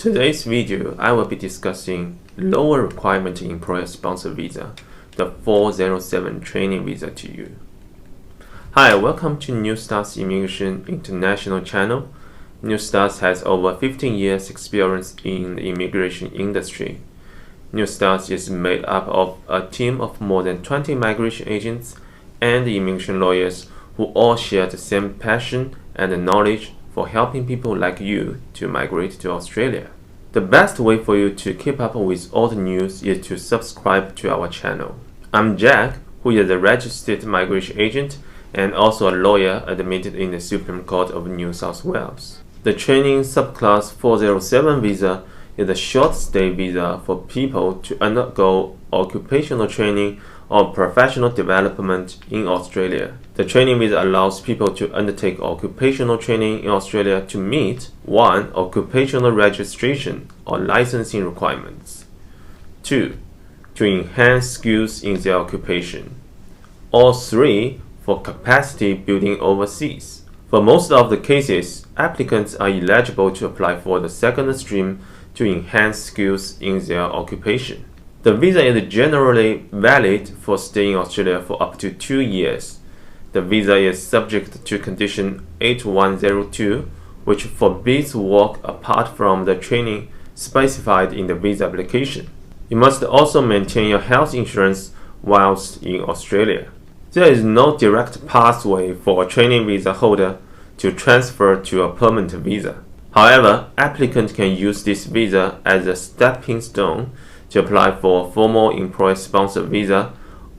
today's video, I will be discussing lower requirement employer sponsor visa, the 407 training visa to you. Hi, welcome to Newstars Immigration International channel. Newstars has over 15 years experience in the immigration industry. Newstars is made up of a team of more than 20 migration agents and immigration lawyers who all share the same passion and knowledge for helping people like you to migrate to Australia. The best way for you to keep up with all the news is to subscribe to our channel. I'm Jack, who is a registered migration agent and also a lawyer admitted in the Supreme Court of New South Wales. The training subclass 407 visa is a short stay visa for people to undergo occupational training or professional development in Australia. The training visa allows people to undertake occupational training in Australia to meet 1. Occupational registration or licensing requirements, 2. To enhance skills in their occupation, or 3. For capacity building overseas. For most of the cases, applicants are eligible to apply for the second stream to enhance skills in their occupation. The visa is generally valid for staying in Australia for up to 2 years. The visa is subject to condition 8102, which forbids work apart from the training specified in the visa application. You must also maintain your health insurance whilst in Australia. There is no direct pathway for a training visa holder to transfer to a permanent visa. However, applicants can use this visa as a stepping stone to apply for a formal employer-sponsored visa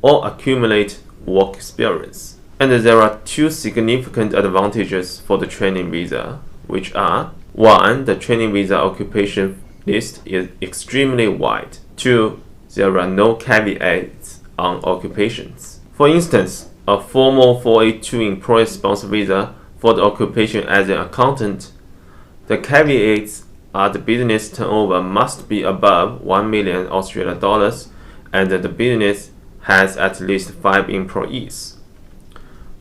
or accumulate work experience. And there are 2 significant advantages for the training visa, which are 1. The training visa occupation list is extremely wide. 2. There are no caveats on occupations. For instance, a formal 482 employer-sponsored visa for the occupation as an accountant, the caveats are the business turnover must be above 1 million Australian dollars and the business has at least 5 employees.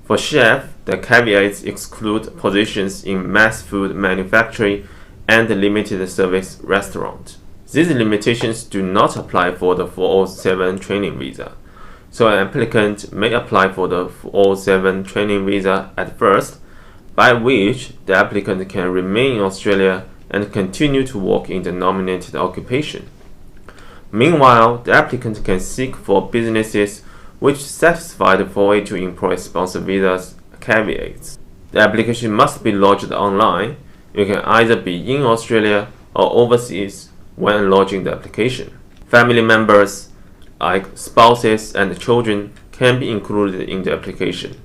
For chef, the caveats exclude positions in mass food manufacturing and limited service restaurant. These limitations do not apply for the 407 training visa. So an applicant may apply for the 407 training visa at first, by which the applicant can remain in Australia and continue to work in the nominated occupation. Meanwhile, the applicant can seek for businesses which satisfy the 482 employer-sponsored visa's caveats. The application must be lodged online. You can either be in Australia or overseas when lodging the application. Family members, like spouses and children, can be included in the application.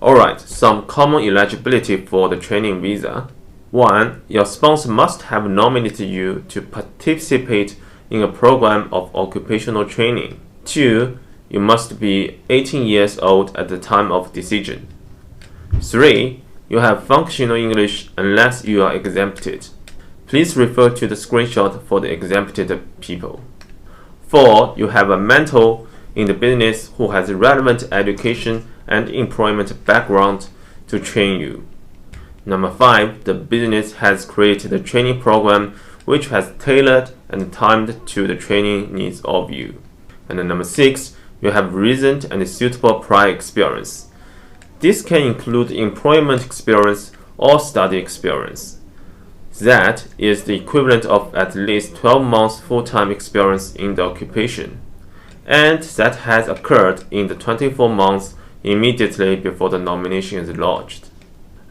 Alright, some common eligibility for the training visa. 1. Your sponsor must have nominated you to participate in a program of occupational training. 2. You must be 18 years old at the time of decision. 3. You have functional English unless you are exempted. Please refer to the screenshot for the exempted people. 4. You have a mentor in the business who has relevant education and employment background to train you. Number 5. The business has created a training program which has tailored and timed to the training needs of you. And then number 6. You have recent and suitable prior experience. This can include employment experience or study experience. That is the equivalent of at least 12 months full-time experience in the occupation, and that has occurred in the 24 months immediately before the nomination is lodged.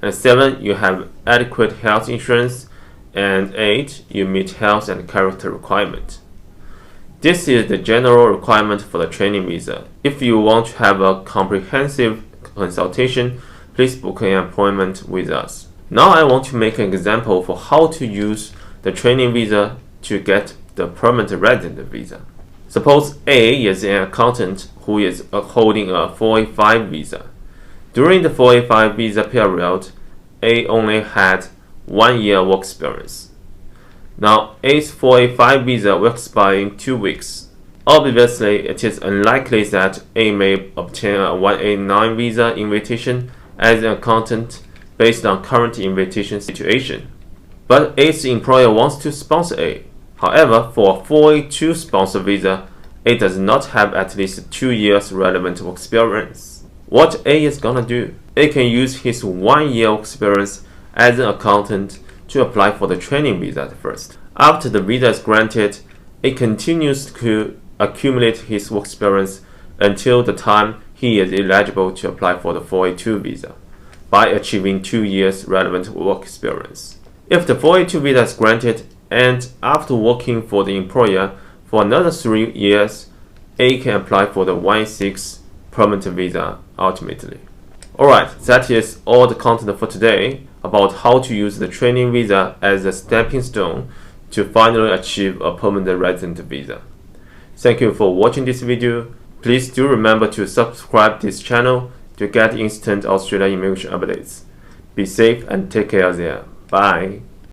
And 7. You have adequate health insurance. And 8. You meet health and character requirement. This is the general requirement for the training visa. If you want to have a comprehensive consultation, please book an appointment with us. Now I want to make an example for how to use the training visa to get the permanent resident visa. Suppose A is an accountant who is holding a 485 visa. During the 485 visa period, A only had 1 year work experience. Now A's 485 visa will expire in 2 weeks. Obviously, it is unlikely that A may obtain a 189 visa invitation as an accountant based on current invitation situation. but A's employer wants to sponsor A. However, for a 482 sponsor visa, A does not have at least 2 years relevant work experience. What A is gonna do? A can use his 1 year experience as an accountant to apply for the training visa at first. After the visa is granted, A continues to accumulate his work experience until the time he is eligible to apply for the 482 visa by achieving 2 years relevant work experience. If the 482 visa is granted and after working for the employer for another 3 years, A can apply for the 116 permanent visa ultimately. Alright, that is all the content for today about how to use the training visa as a stepping stone to finally achieve a permanent resident visa. Thank you for watching this video. Please do remember to subscribe this channel to get instant Australian immigration updates. Be safe and take care there. Bye.